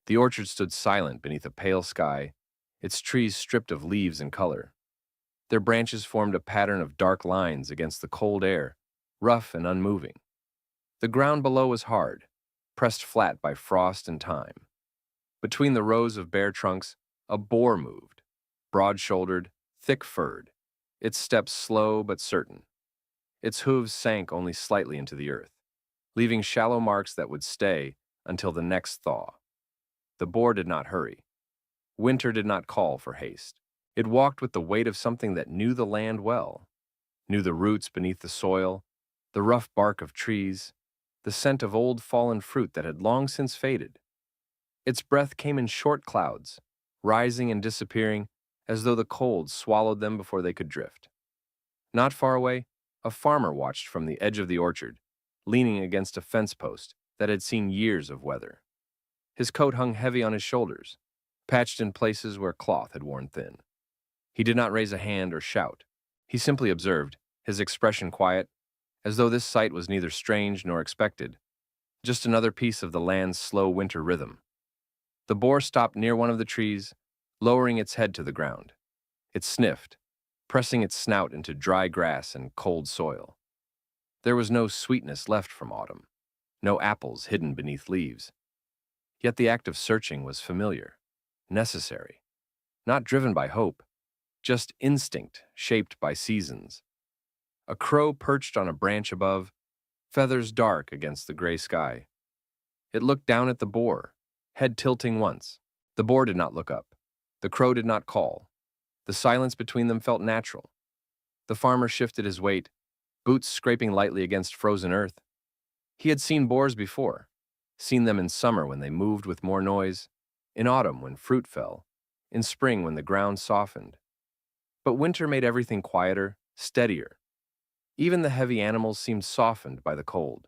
The orchard stood silent beneath a pale sky, its trees stripped of leaves and color. Their branches formed a pattern of dark lines against the cold air, rough and unmoving. The ground below was hard, pressed flat by frost and time. Between the rows of bare trunks, a boar moved, broad-shouldered, thick-furred, its steps slow but certain. Its hooves sank only slightly into the earth, leaving shallow marks that would stay until the next thaw. The boar did not hurry. Winter did not call for haste. It walked with the weight of something that knew the land well, knew the roots beneath the soil, the rough bark of trees, the scent of old fallen fruit that had long since faded. Its breath came in short clouds, rising and disappearing as though the cold swallowed them before they could drift. Not far away, a farmer watched from the edge of the orchard, leaning against a fence post that had seen years of weather. His coat hung heavy on his shoulders, patched in places where cloth had worn thin. He did not raise a hand or shout. He simply observed, his expression quiet, as though this sight was neither strange nor expected, just another piece of the land's slow winter rhythm. The boar stopped near one of the trees, lowering its head to the ground. It sniffed, pressing its snout into dry grass and cold soil. There was no sweetness left from autumn, no apples hidden beneath leaves. Yet the act of searching was familiar, necessary, not driven by hope, just instinct shaped by seasons. A crow perched on a branch above, feathers dark against the gray sky. It looked down at the boar, head tilting once. The boar did not look up. The crow did not call. The silence between them felt natural. The farmer shifted his weight, boots scraping lightly against frozen earth. He had seen boars before, seen them in summer when they moved with more noise, in autumn when fruit fell, in spring when the ground softened. But winter made everything quieter, steadier. Even the heavy animals seemed softened by the cold.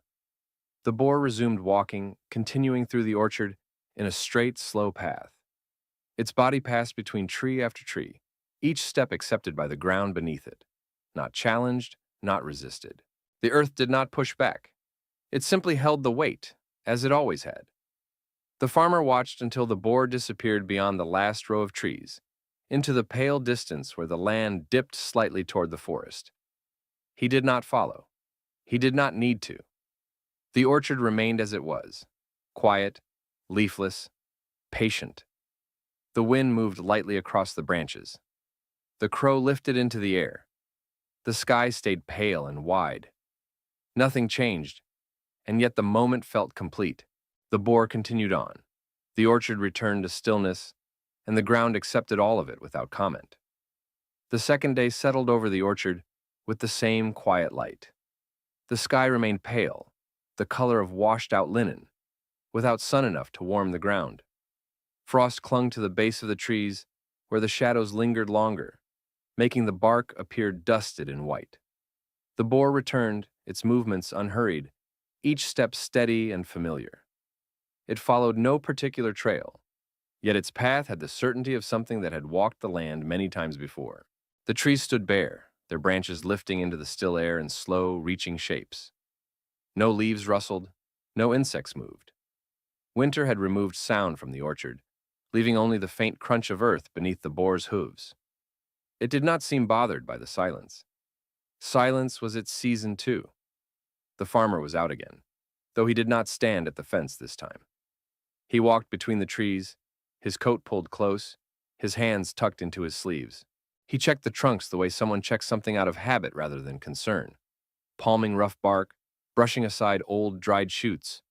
The boar resumed walking, continuing through the orchard in a straight, slow path. Its body passed between tree after tree, each step accepted by the ground beneath it, not challenged, not resisted. The earth did not push back. It simply held the weight, as it always had. The farmer watched until the boar disappeared beyond the last row of trees, into the pale distance where the land dipped slightly toward the forest. He did not follow. He did not need to. The orchard remained as it was, quiet, leafless, patient. The wind moved lightly across the branches. The crow lifted into the air. The sky stayed pale and wide. Nothing changed, and yet the moment felt complete. The boar continued on. The orchard returned to stillness, and the ground accepted all of it without comment. The second day settled over the orchard with the same quiet light. The sky remained pale, the color of washed-out linen, without sun enough to warm the ground. Frost clung to the base of the trees, where the shadows lingered longer, making the bark appear dusted and white. The boar returned, its movements unhurried, each step steady and familiar. It followed no particular trail, yet its path had the certainty of something that had walked the land many times before. The trees stood bare, their branches lifting into the still air in slow, reaching shapes. No leaves rustled, no insects moved. Winter had removed sound from the orchard, leaving only the faint crunch of earth beneath the boar's hooves. It did not seem bothered by the silence. Silence was its season too. The farmer was out again, though he did not stand at the fence this time. He walked between the trees, his coat pulled close, his hands tucked into his sleeves. He checked the trunks the way someone checks something out of habit rather than concern, palming rough bark, brushing aside old, dried shoots.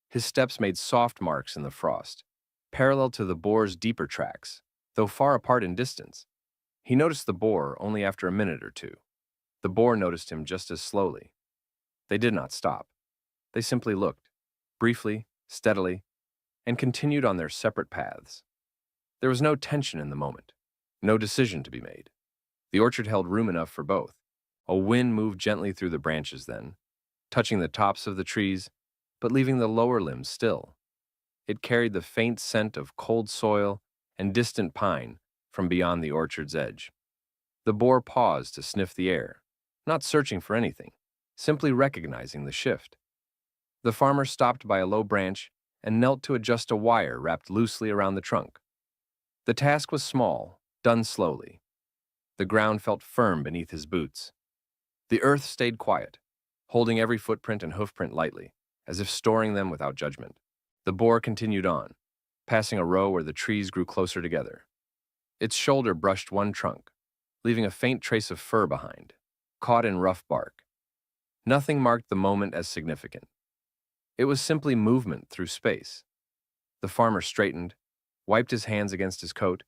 His steps made soft marks in the frost, parallel to the boar's deeper tracks, though far apart in distance. He noticed the boar only after a minute or two. The boar noticed him just as slowly. They did not stop. They simply looked, briefly, steadily, and continued on their separate paths. There was no tension in the moment, no decision to be made. The orchard held room enough for both. A wind moved gently through the branches then, touching the tops of the trees, but leaving the lower limbs still. It carried the faint scent of cold soil and distant pine from beyond the orchard's edge. The boar paused to sniff the air, not searching for anything, simply recognizing the shift. The farmer stopped by a low branch and knelt to adjust a wire wrapped loosely around the trunk. The task was small, done slowly. The ground felt firm beneath his boots. The earth stayed quiet, holding every footprint and hoofprint lightly, as if storing them without judgment. The boar continued on, passing a row where the trees grew closer together. Its shoulder brushed one trunk, leaving a faint trace of fur behind, caught in rough bark. Nothing marked the moment as significant. It was simply movement through space. The farmer straightened, wiped his hands against his coat,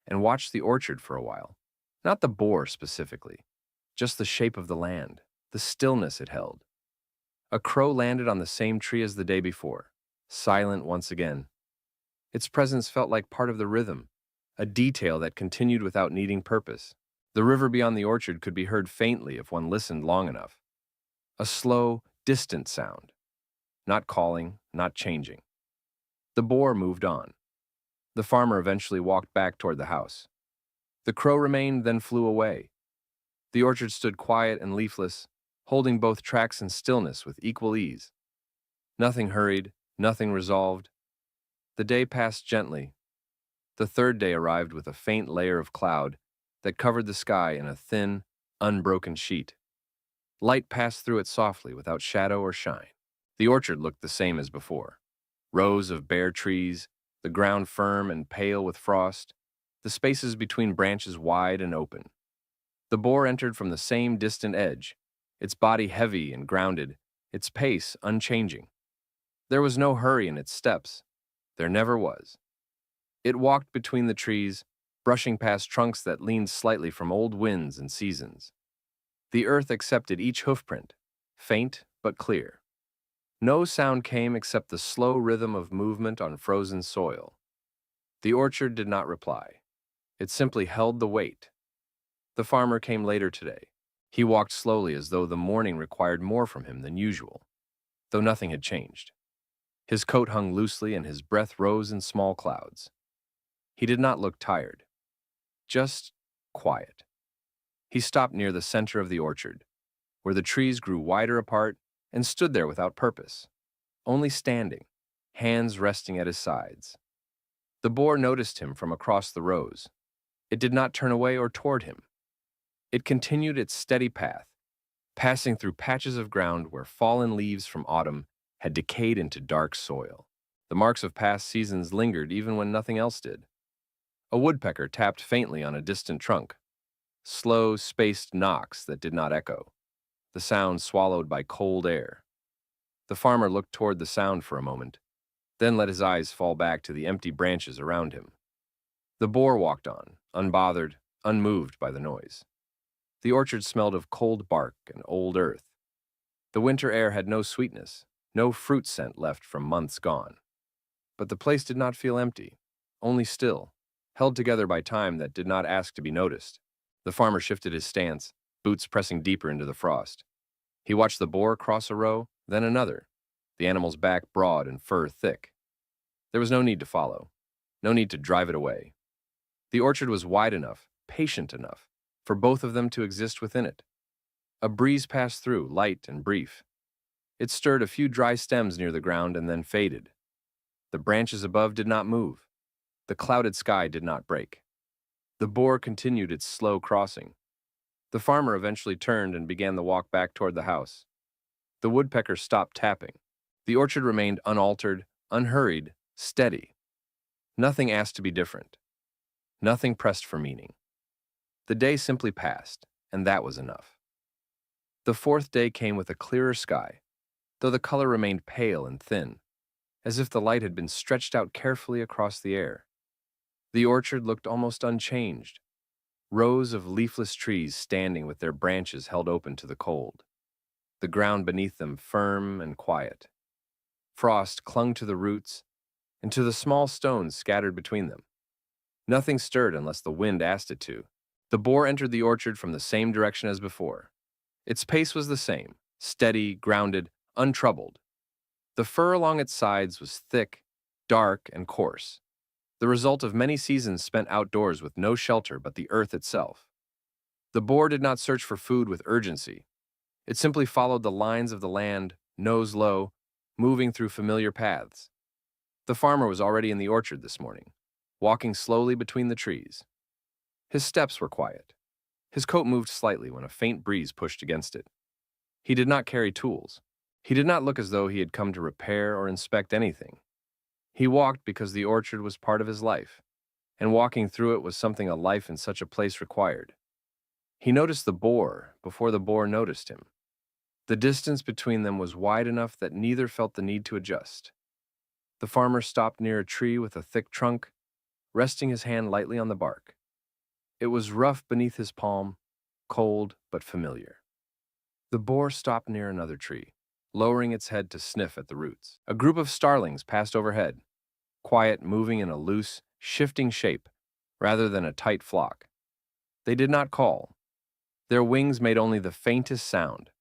and watched the orchard for a while. Not the boar specifically, just the shape of the land, the stillness it held. A crow landed on the same tree as the day before, silent once again. Its presence felt like part of the rhythm, a detail that continued without needing purpose. The river beyond the orchard could be heard faintly if one listened long enough. A slow, distant sound. Not calling, not changing. The boar moved on. The farmer eventually walked back toward the house. The crow remained, then flew away. The orchard stood quiet and leafless, holding both tracks and stillness with equal ease. Nothing hurried, nothing resolved. The day passed gently. The third day arrived with a faint layer of cloud that covered the sky in a thin, unbroken sheet. Light passed through it softly without shadow or shine. The orchard looked the same as before. Rows of bare trees, the ground firm and pale with frost, the spaces between branches wide and open. The boar entered from the same distant edge, its body heavy and grounded, its pace unchanging. There was no hurry in its steps. There never was. It walked between the trees, brushing past trunks that leaned slightly from old winds and seasons. The earth accepted each hoofprint, faint but clear. No sound came except the slow rhythm of movement on frozen soil. The orchard did not reply. It simply held the weight. The farmer came later today. He walked slowly as though the morning required more from him than usual, though nothing had changed. His coat hung loosely and his breath rose in small clouds. He did not look tired, just quiet. He stopped near the center of the orchard, where the trees grew wider apart and stood there without purpose, only standing, hands resting at his sides. The boar noticed him from across the rows. It did not turn away or toward him. It continued its steady path, passing through patches of ground where fallen leaves from autumn had decayed into dark soil. The marks of past seasons lingered even when nothing else did. A woodpecker tapped faintly on a distant trunk. Slow, spaced knocks that did not echo, the sound swallowed by cold air. The farmer looked toward the sound for a moment, then let his eyes fall back to the empty branches around him. The boar walked on, unbothered, unmoved by the noise. The orchard smelled of cold bark and old earth. The winter air had no sweetness, no fruit scent left from months gone. But the place did not feel empty, only still, held together by time that did not ask to be noticed. The farmer shifted his stance, boots pressing deeper into the frost. He watched the boar cross a row, then another, the animal's back broad and fur thick. There was no need to follow, no need to drive it away. The orchard was wide enough, patient enough, for both of them to exist within it. A breeze passed through, light and brief. It stirred a few dry stems near the ground and then faded. The branches above did not move. The clouded sky did not break. The boar continued its slow crossing. The farmer eventually turned and began the walk back toward the house. The woodpecker stopped tapping. The orchard remained unaltered, unhurried, steady. Nothing asked to be different. Nothing pressed for meaning. The day simply passed, and that was enough. The fourth day came with a clearer sky, though the color remained pale and thin, as if the light had been stretched out carefully across the air. The orchard looked almost unchanged, rows of leafless trees standing with their branches held open to the cold, the ground beneath them firm and quiet. Frost clung to the roots and to the small stones scattered between them. Nothing stirred unless the wind asked it to. The boar entered the orchard from the same direction as before. Its pace was the same, steady, grounded, untroubled. The fur along its sides was thick, dark, and coarse, the result of many seasons spent outdoors with no shelter but the earth itself. The boar did not search for food with urgency. It simply followed the lines of the land, nose low, moving through familiar paths. The farmer was already in the orchard this morning, walking slowly between the trees. His steps were quiet. His coat moved slightly when a faint breeze pushed against it. He did not carry tools. He did not look as though he had come to repair or inspect anything. He walked because the orchard was part of his life, and walking through it was something a life in such a place required. He noticed the boar before the boar noticed him. The distance between them was wide enough that neither felt the need to adjust. The farmer stopped near a tree with a thick trunk, resting his hand lightly on the bark. It was rough beneath his palm, cold but familiar. The boar stopped near another tree, lowering its head to sniff at the roots. A group of starlings passed overhead, quiet, moving in a loose, shifting shape, rather than a tight flock. They did not call. Their wings made only the faintest sound,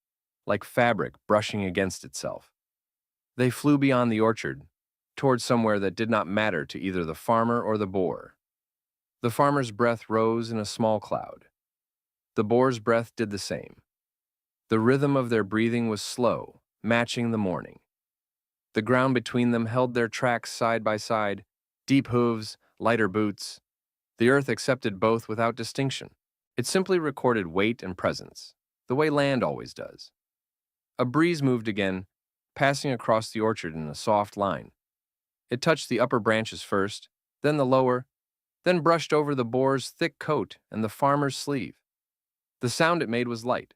like fabric brushing against itself. They flew beyond the orchard, toward somewhere that did not matter to either the farmer or the boar. The farmer's breath rose in a small cloud. The boar's breath did the same. The rhythm of their breathing was slow, matching the morning. The ground between them held their tracks side by side, deep hooves, lighter boots. The earth accepted both without distinction. It simply recorded weight and presence, the way land always does. A breeze moved again, passing across the orchard in a soft line. It touched the upper branches first, then the lower, then brushed over the boar's thick coat and the farmer's sleeve. The sound it made was light,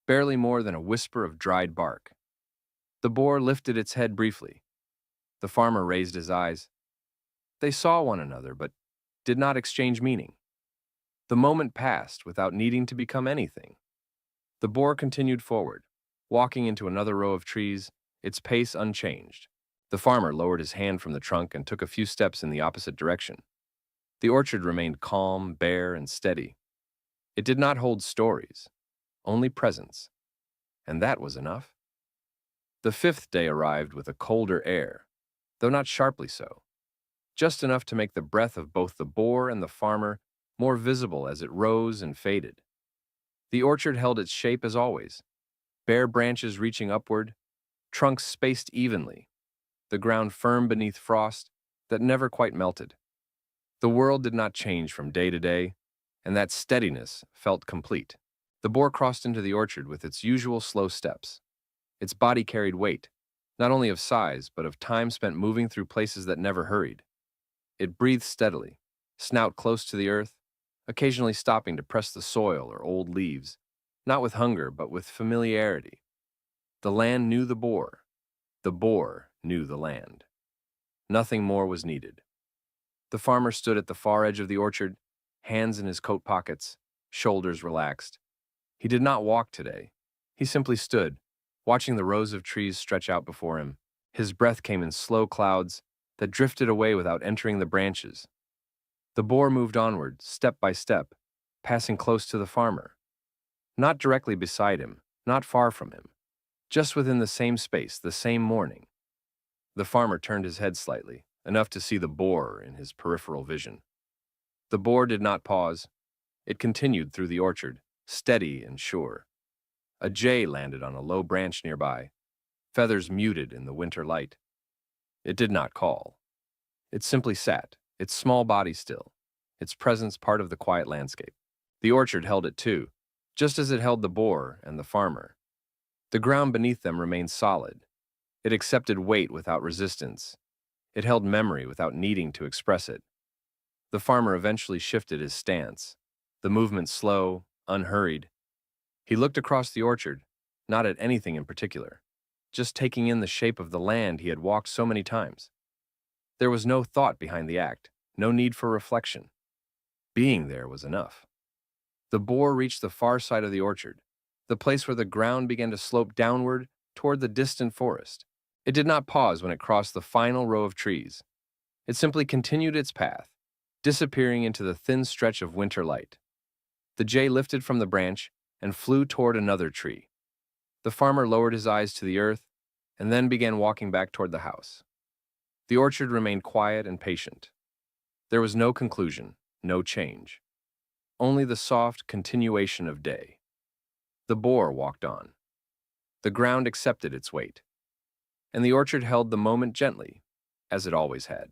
barely more than a whisper of dried bark. The boar lifted its head briefly. The farmer raised his eyes. They saw one another, but did not exchange meaning. The moment passed without needing to become anything. The boar continued forward, walking into another row of trees, its pace unchanged. The farmer lowered his hand from the trunk and took a few steps in the opposite direction. The orchard remained calm, bare, and steady. It did not hold stories, only presence, and that was enough. The fifth day arrived with a colder air, though not sharply so, just enough to make the breath of both the boar and the farmer more visible as it rose and faded. The orchard held its shape as always, bare branches reaching upward, trunks spaced evenly, the ground firm beneath frost that never quite melted. The world did not change from day to day, and that steadiness felt complete. The boar crossed into the orchard with its usual slow steps. Its body carried weight, not only of size, but of time spent moving through places that never hurried. It breathed steadily, snout close to the earth, occasionally stopping to press the soil or old leaves, not with hunger, but with familiarity. The land knew the boar knew the land. Nothing more was needed. The farmer stood at the far edge of the orchard, hands in his coat pockets, shoulders relaxed. He did not walk today. He simply stood, watching the rows of trees stretch out before him. His breath came in slow clouds that drifted away without entering the branches. The boar moved onward, step by step, passing close to the farmer. Not directly beside him, not far from him, just within the same space, the same morning. The farmer turned his head slightly, enough to see the boar in his peripheral vision. The boar did not pause. It continued through the orchard, steady and sure. A jay landed on a low branch nearby, feathers muted in the winter light. It did not call. It simply sat, its small body still, its presence part of the quiet landscape. The orchard held it too, just as it held the boar and the farmer. The ground beneath them remained solid. It accepted weight without resistance. It held memory without needing to express it. The farmer eventually shifted his stance, the movement slow, unhurried. He looked across the orchard, not at anything in particular, just taking in the shape of the land he had walked so many times. There was no thought behind the act, no need for reflection. Being there was enough. The boar reached the far side of the orchard, the place where the ground began to slope downward toward the distant forest. It did not pause when it crossed the final row of trees. It simply continued its path, disappearing into the thin stretch of winter light. The jay lifted from the branch and flew toward another tree. The farmer lowered his eyes to the earth and then began walking back toward the house. The orchard remained quiet and patient. There was no conclusion, no change. Only the soft continuation of day. The boar walked on. The ground accepted its weight, and the orchard held the moment gently, as it always had.